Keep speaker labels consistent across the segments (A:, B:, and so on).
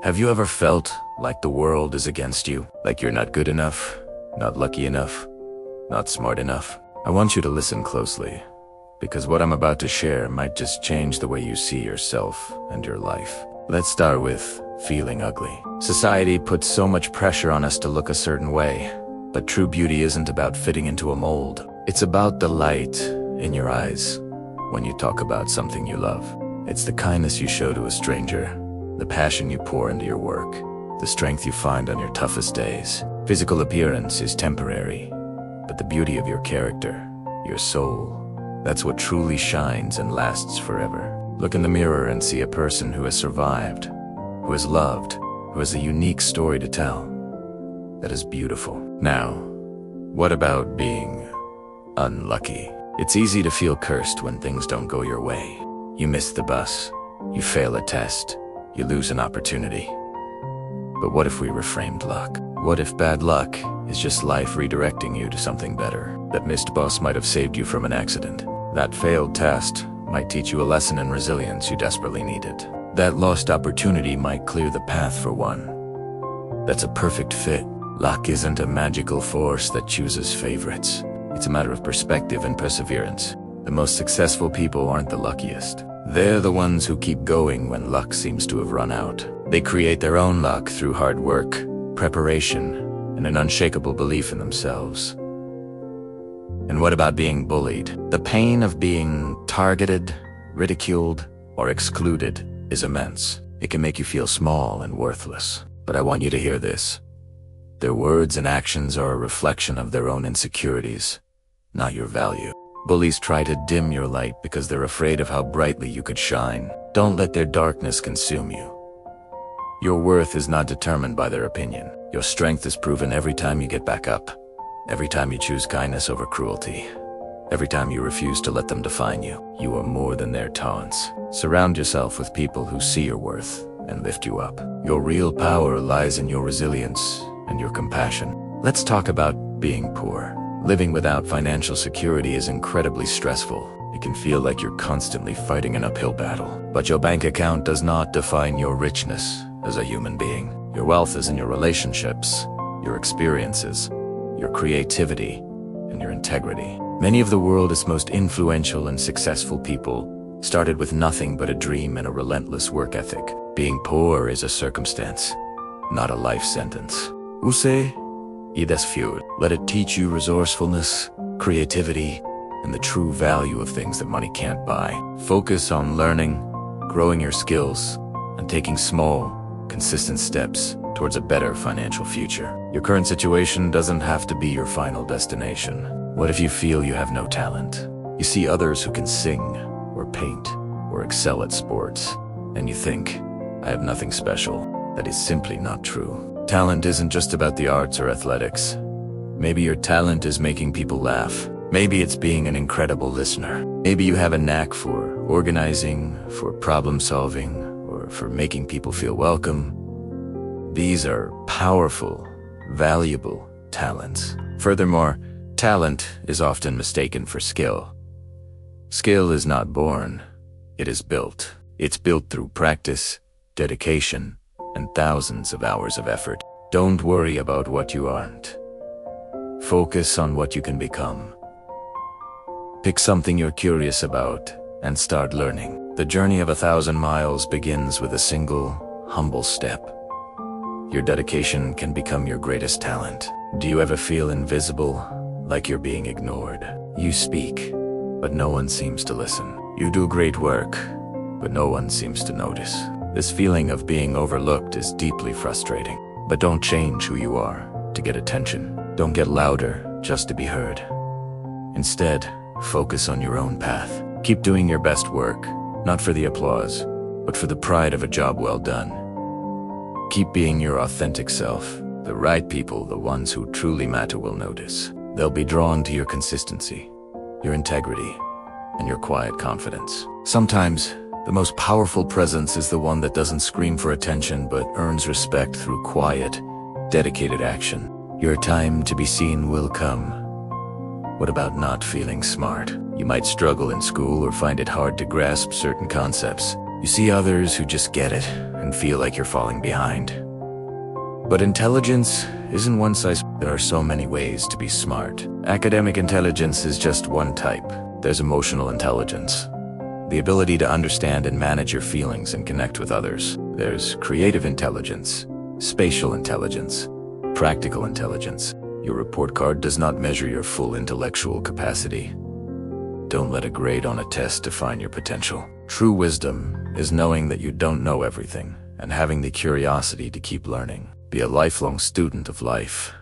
A: Have you ever felt like the world is against you? Like you're not good enough, not lucky enough, not smart enough? I want you to listen closely, because what I'm about to share might just change the way you see yourself and your life. Let's start with feeling ugly. Society puts so much pressure on us to look a certain way, but true beauty isn't about fitting into a mold. It's about the light in your eyes when you talk about something you love. It's the kindness you show to a stranger, the passion you pour into your work, the strength you find on your toughest days. Physical appearance is temporary, but the beauty of your character, your soul, that's what truly shines and lasts forever. Look in the mirror and see a person who has survived, who has loved, who has a unique story to tell. That is beautiful. Now, what about being unlucky? It's easy to feel cursed when things don't go your way. You miss the bus, you fail a test, you lose an opportunity. But what if we reframed luck? What if bad luck is just life redirecting you to something better? That missed bus might have saved you from an accident. That failed test might teach you a lesson in resilience you desperately needed. That lost opportunity might clear the path for one. That's a perfect fit. Luck isn't a magical force that chooses favorites. It's a matter of perspective and perseverance. The most successful people aren't the luckiest. They're the ones who keep going when luck seems to have run out. They create their own luck through hard work, preparation, and an unshakable belief in themselves. And what about being bullied? The pain of being targeted, ridiculed, or excluded is immense. It can make you feel small and worthless. But I want you to hear this. Their words and actions are a reflection of their own insecurities, not your value. Bullies try to dim your light because they're afraid of how brightly you could shine. Don't let their darkness consume you. Your worth is not determined by their opinion. Your strength is proven every time you get back up, every time you choose kindness over cruelty, every time you refuse to let them define you. You are more than their taunts. Surround yourself with people who see your worth and lift you up. Your real power lies in your resilience and your compassion. Let's talk about being poor. Living without financial security is incredibly stressful. It can feel like you're constantly fighting an uphill battle. But your bank account does not define your richness as a human being. Your wealth is in your relationships, your experiences, your creativity, and your integrity. Many of the world's most influential and successful people started with nothing but a dream and a relentless work ethic. Being poor is a circumstance, not a life sentence. Use y desfiur. Let it teach you resourcefulness, creativity, and the true value of things that money can't buy. Focus on learning, growing your skills, and taking small, consistent steps towards a better financial future. Your current situation doesn't have to be your final destination. What if you feel you have no talent? You see others who can sing, or paint, or excel at sports, and you think, I have nothing special. That is simply not true. Talent isn't just about the arts or athletics. Maybe your talent is making people laugh. Maybe it's being an incredible listener. Maybe you have a knack for organizing, for problem solving, or for making people feel welcome. These are powerful, valuable talents. Furthermore, talent is often mistaken for skill. Skill is not born, it is built. It's built through practice, dedication, and thousands of hours of effort. Don't worry about what you aren't. Focus on what you can become. Pick something you're curious about and start learning. The journey of 1,000 miles begins with a single, humble step. Your dedication can become your greatest talent. Do you ever feel invisible, like you're being ignored? You speak, but no one seems to listen. You do great work, but no one seems to notice. This feeling of being overlooked is deeply frustrating. But don't change who you are to get attention. Don't get louder just to be heard. Instead, focus on your own path. Keep doing your best work, not for the applause, but for the pride of a job well done. Keep being your authentic self. The right people, the ones who truly matter, will notice. They'll be drawn to your consistency, your integrity, and your quiet confidence. Sometimes, the most powerful presence is the one that doesn't scream for attention but earns respect through quiet, dedicated action. Your time to be seen will come. What about not feeling smart? You might struggle in school or find it hard to grasp certain concepts. You see others who just get it and feel like you're falling behind. But intelligence isn't one size. There are so many ways to be smart. Academic intelligence is just one type. There's emotional intelligence, the ability to understand and manage your feelings and connect with others. There's creative intelligence, spatial intelligence, practical intelligence. Your report card does not measure your full intellectual capacity. Don't let a grade on a test define your potential. True wisdom is knowing that you don't know everything and having the curiosity to keep learning. Be a lifelong student of life,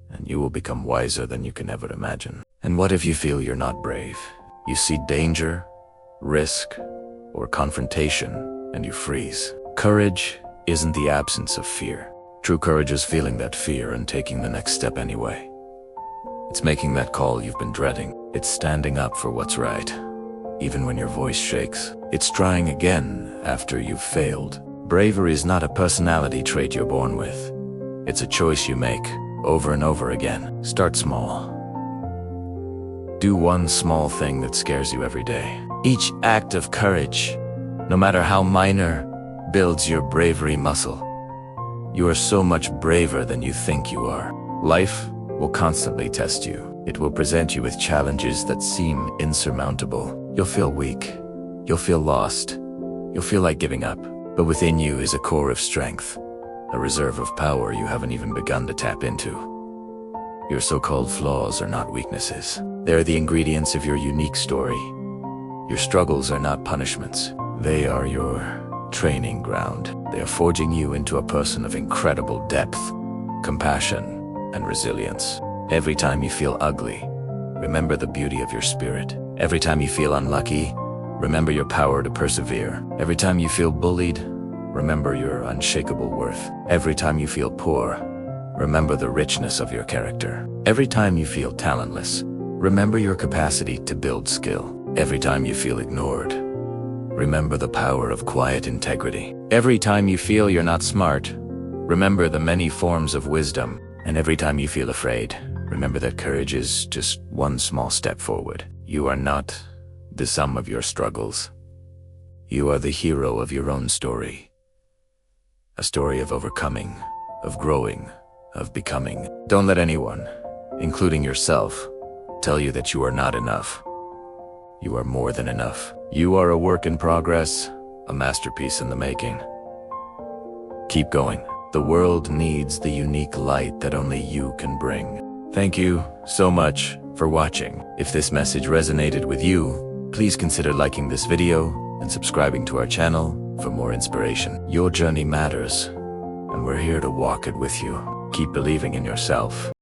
A: and you will become wiser than you can ever imagine. And what if you feel you're not brave? You see danger, risk, or confrontation, and you freeze. Courage isn't the absence of fear. True courage is feeling that fear and taking the next step anyway. It's making that call you've been dreading. It's standing up for what's right, even when your voice shakes. It's trying again after you've failed. Bravery is not a personality trait you're born with. It's a choice you make over and over again. Start small. Do one small thing that scares you every day. Each act of courage, no matter how minor, builds your bravery muscle. You are so much braver than you think you are. Life will constantly test you. It will present you with challenges that seem insurmountable. You'll feel weak. You'll feel lost. You'll feel like giving up. But within you is a core of strength, a reserve of power you haven't even begun to tap into. Your so-called flaws are not weaknesses. They're the ingredients of your unique story. Your struggles are not punishments. They are your training ground. They are forging you into a person of incredible depth, compassion, and resilience. Every time you feel ugly, remember the beauty of your spirit. Every time you feel unlucky, remember your power to persevere. Every time you feel bullied, remember your unshakable worth. Every time you feel poor, remember the richness of your character. Every time you feel talentless, remember your capacity to build skill. Every time you feel ignored, remember the power of quiet integrity. Every time you feel you're not smart, remember the many forms of wisdom. And every time you feel afraid, remember that courage is just one small step forward. You are not the sum of your struggles. You are the hero of your own story. A story of overcoming, of growing, of becoming. Don't let anyone, including yourself, tell you that you are not enough. You are more than enough. You are a work in progress, a masterpiece in the making. Keep going. The world needs the unique light that only you can bring. Thank you so much for watching. If this message resonated with you, please consider liking this video and subscribing to our channel for more inspiration. Your journey matters, and we're here to walk it with you. Keep believing in yourself.